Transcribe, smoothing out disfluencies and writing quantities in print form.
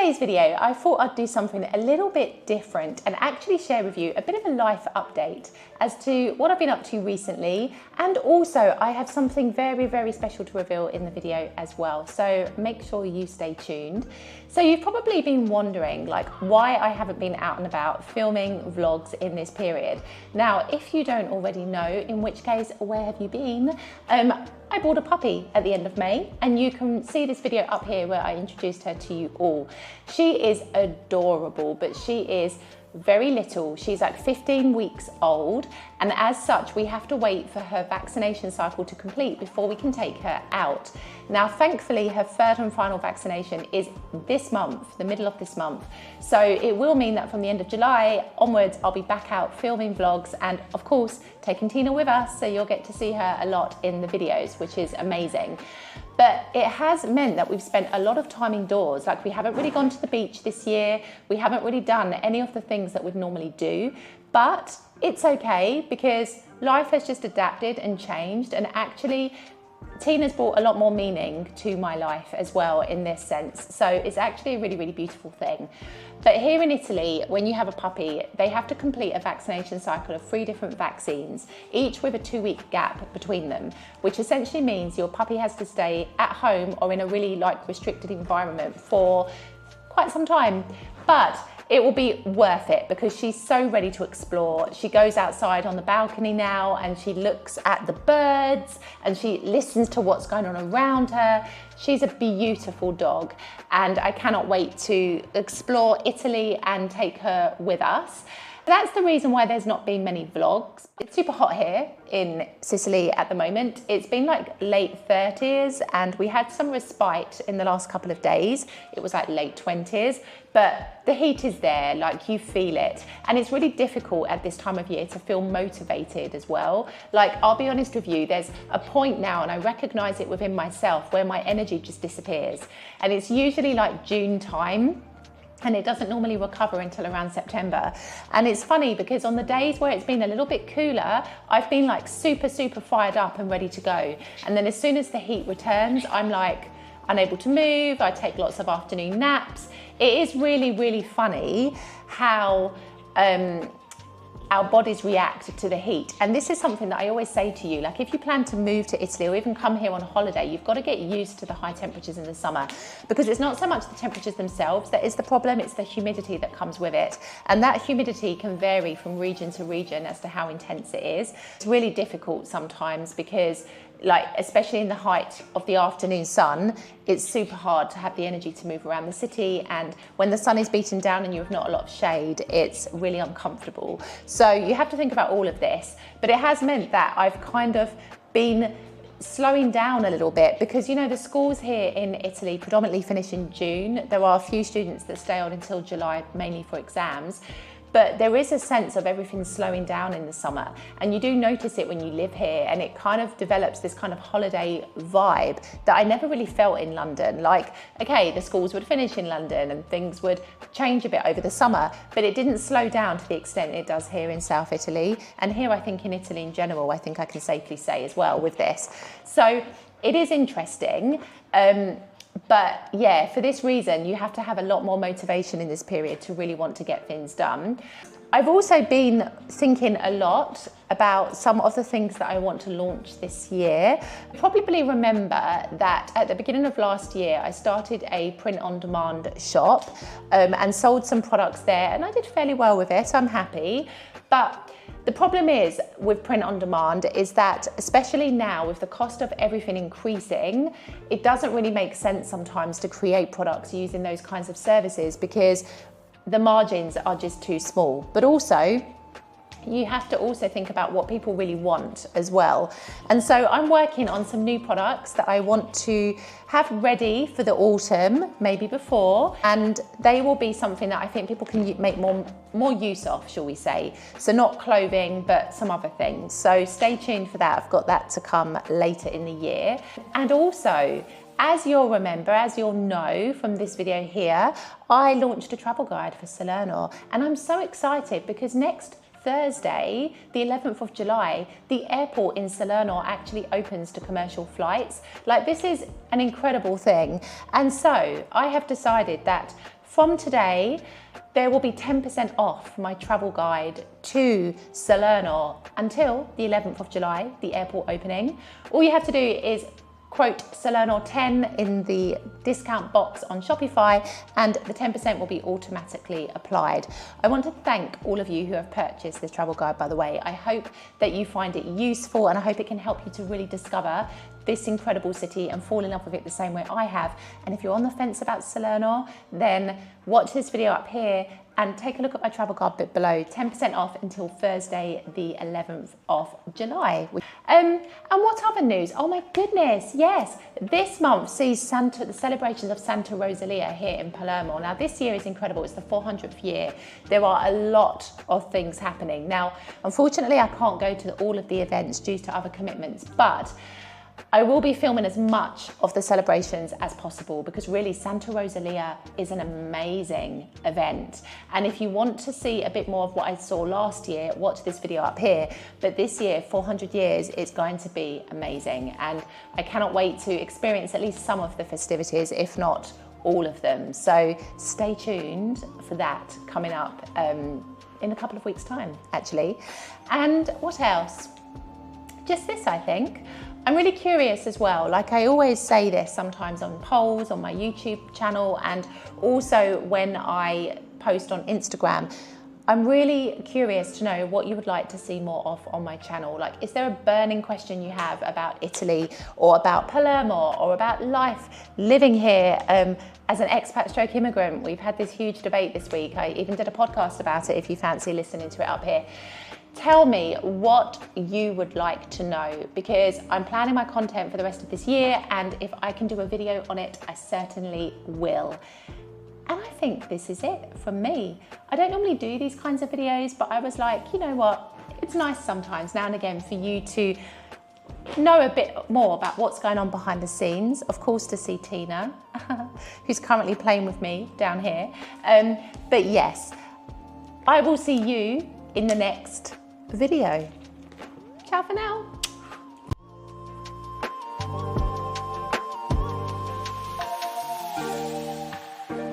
today's video, I thought I'd do something a little bit different and actually share with you a bit of a life update as to what I've been up to recently, and also I have something very, very special to reveal in the video as well, so make sure you stay tuned. So you've probably been wondering why I haven't been out and about filming vlogs in this period. Now, if you don't already know, in which case, where have you been? I bought a puppy at the end of May, and you can see this video up here where I introduced her to you all. She is adorable, but she is very little. She's like 15 weeks old, and as such we have to wait for her vaccination cycle to complete before we can take her out. Now thankfully her third and final vaccination is this month, the middle of this month, so it will mean that from the end of July onwards I'll be back out filming vlogs and of course taking Tina with us, so you'll get to see her a lot in the videos, which is amazing. But it has meant that we've spent a lot of time indoors. We haven't really gone to the beach this year. We haven't really done any of the things that we'd normally do, but it's okay because life has just adapted and changed, and actually Tina's brought a lot more meaning to my life as well in this sense. So it's actually a really, really beautiful thing. But here in Italy, when you have a puppy, they have to complete a vaccination cycle of 3 different vaccines, each with a 2-week gap between them, which essentially means your puppy has to stay at home or in a really restricted environment for quite some time. But it will be worth it because she's so ready to explore. She goes outside on the balcony now and she looks at the birds and she listens to what's going on around her. She's a beautiful dog, and I cannot wait to explore Italy and take her with us. That's the reason why there's not been many vlogs. It's super hot here in Sicily at the moment. It's been late 30s and we had some respite in the last couple of days. It was late 20s, but the heat is there, you feel it. And it's really difficult at this time of year to feel motivated as well. I'll be honest with you, there's a point now, and I recognize it within myself, where my energy just disappears. And it's usually June time, and it doesn't normally recover until around September. And it's funny because on the days where it's been a little bit cooler, I've been super, super fired up and ready to go. And then as soon as the heat returns, I'm unable to move. I take lots of afternoon naps. It is really, really funny how our bodies react to the heat. And this is something that I always say to you, if you plan to move to Italy or even come here on holiday, you've got to get used to the high temperatures in the summer, because it's not so much the temperatures themselves that is the problem, it's the humidity that comes with it. And that humidity can vary from region to region as to how intense it is. It's really difficult sometimes because especially in the height of the afternoon sun, it's super hard to have the energy to move around the city, and when the sun is beaten down and you have not a lot of shade, it's really uncomfortable. So you have to think about all of this, but it has meant that I've kind of been slowing down a little bit because the schools here in Italy predominantly finish in June. There are a few students that stay on until July, mainly for exams. But there is a sense of everything slowing down in the summer, and you do notice it when you live here, and it kind of develops this kind of holiday vibe that I never really felt in London. Okay, the schools would finish in London and things would change a bit over the summer, but it didn't slow down to the extent it does here in South Italy. And here I think in Italy in general, I think I can safely say as well with this. So it is interesting. But yeah, for this reason, you have to have a lot more motivation in this period to really want to get things done. I've also been thinking a lot about some of the things that I want to launch this year. You probably remember that at the beginning of last year, I started a print-on-demand shop and sold some products there, and I did fairly well with it, I'm happy. But the problem is with print on demand is that, especially now with the cost of everything increasing, it doesn't really make sense sometimes to create products using those kinds of services because the margins are just too small. But also, you have to also think about what people really want as well. And so I'm working on some new products that I want to have ready for the autumn, maybe before, and they will be something that I think people can make more use of, shall we say. So not clothing, but some other things. So stay tuned for that. I've got that to come later in the year. And also, as you'll remember, as you'll know from this video here, I launched a travel guide for Salerno, and I'm so excited because next Thursday, the 11th of July, the airport in Salerno actually opens to commercial flights. This is an incredible thing. And so I have decided that from today, there will be 10% off my travel guide to Salerno until the 11th of July, the airport opening. All you have to do is quote Salerno 10 in the discount box on Shopify and the 10% will be automatically applied. I want to thank all of you who have purchased this travel guide, by the way. I hope that you find it useful and I hope it can help you to really discover this incredible city and fall in love with it the same way I have. And if you're on the fence about Salerno, then watch this video up here and take a look at my travel guide bit below. 10% off until Thursday, the 11th of July. And what other news? Oh my goodness, yes. This month sees the celebrations of Santa Rosalia here in Palermo. Now this year is incredible, it's the 400th year. There are a lot of things happening. Now, unfortunately, I can't go to all of the events due to other commitments, but I will be filming as much of the celebrations as possible because really Santa Rosalia is an amazing event. And if you want to see a bit more of what I saw last year, watch this video up here. But this year, 400 years, it's going to be amazing. And I cannot wait to experience at least some of the festivities, if not all of them. So stay tuned for that coming up in a couple of weeks' time, actually. And what else? Just this, I think. I'm really curious as well, like I always say this sometimes on polls on my YouTube channel and also when I post on Instagram. I'm really curious to know what you would like to see more of on my channel. Like, is there a burning question you have about Italy or about Palermo or about life living here as an expat stroke immigrant? We've had this huge debate this week. I even did a podcast about it if you fancy listening to it up here. Tell me what you would like to know because I'm planning my content for the rest of this year and if I can do a video on it, I certainly will. And I think this is it from me. I don't normally do these kinds of videos, but I was like, you know what? It's nice sometimes now and again for you to know a bit more about what's going on behind the scenes. Of course, to see Tina, who's currently playing with me down here. But yes, I will see you in the next video. Ciao for now.